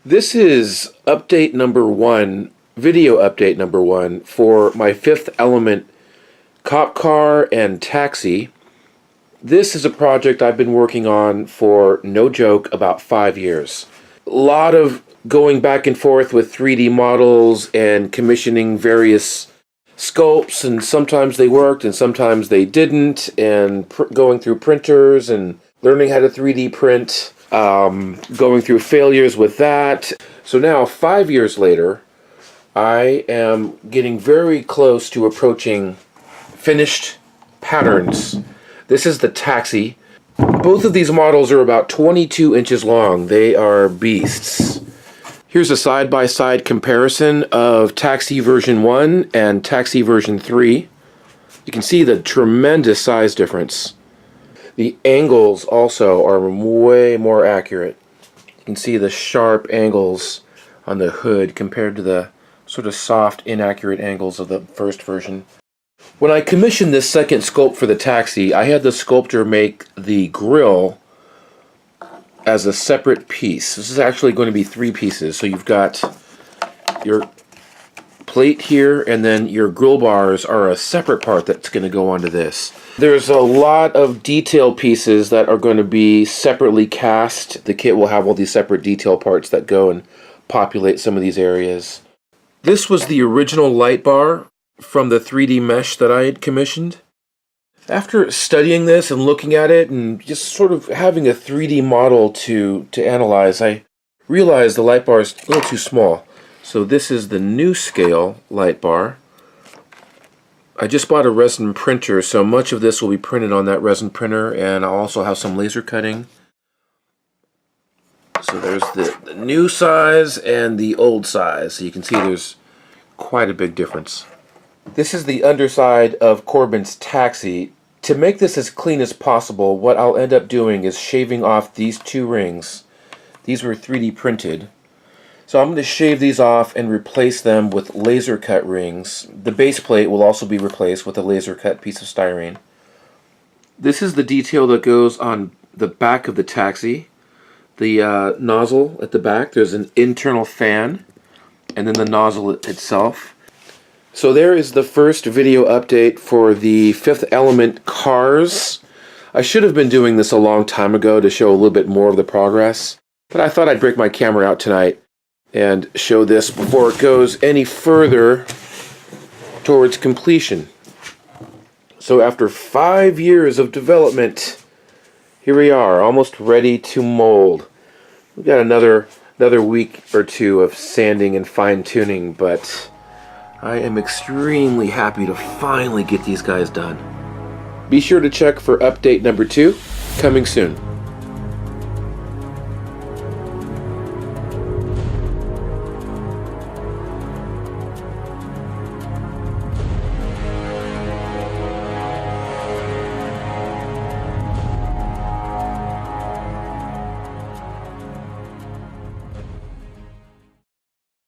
This is update number 1, video update number 1 for my Fifth Element cop car and taxi. This is a project I've been working on for, no joke, about 5 years. A lot of going back and forth with 3D models and commissioning various sculpts, and sometimes they worked and sometimes they didn't, and going through printers and learning how to 3D print. Going through failures with that. So now, 5 years later, I am getting very close to approaching finished patterns. This is the taxi. Both of these models are about 22 inches long. They are beasts. Here's a side-by-side comparison of taxi version 1 and taxi version 3. You can see the tremendous size difference. The angles also are way more accurate. You can see the sharp angles on the hood compared to the sort of soft, inaccurate angles of the first version. When I commissioned this second sculpt for the taxi, I had the sculptor make the grille as a separate piece. This is actually going to be 3 pieces. So you've got your plate here, and then your grill bars are a separate part that's going to go onto this. There's a lot of detail pieces that are going to be separately cast. The kit will have all these separate detail parts that go and populate some of these areas. This was the original light bar from the 3D mesh that I had commissioned. After studying this and looking at it and just sort of having a 3D model to analyze, I realized the light bar is a little too small. So this is the new scale light bar. I just bought a resin printer, so much of this will be printed on that resin printer, and I'll also have some laser cutting. So there's the new size and the old size. So you can see there's quite a big difference. This is the underside of Korben's taxi. To make this as clean as possible, what I'll end up doing is shaving off these 2 rings. These were 3D printed. So I'm going to shave these off and replace them with laser cut rings. The base plate will also be replaced with a laser cut piece of styrene. This is the detail that goes on the back of the taxi. The nozzle at the back, there's an internal fan, and then the nozzle itself. So there is the first video update for the Fifth Element cars. I should have been doing this a long time ago to show a little bit more of the progress, but I thought I'd break my camera out tonight and show this before it goes any further towards completion. So after 5 years of development, here we are, almost ready to mold. We've got another week or 2 of sanding and fine-tuning, but I am extremely happy to finally get these guys done. Be sure to check for update number 2, coming soon.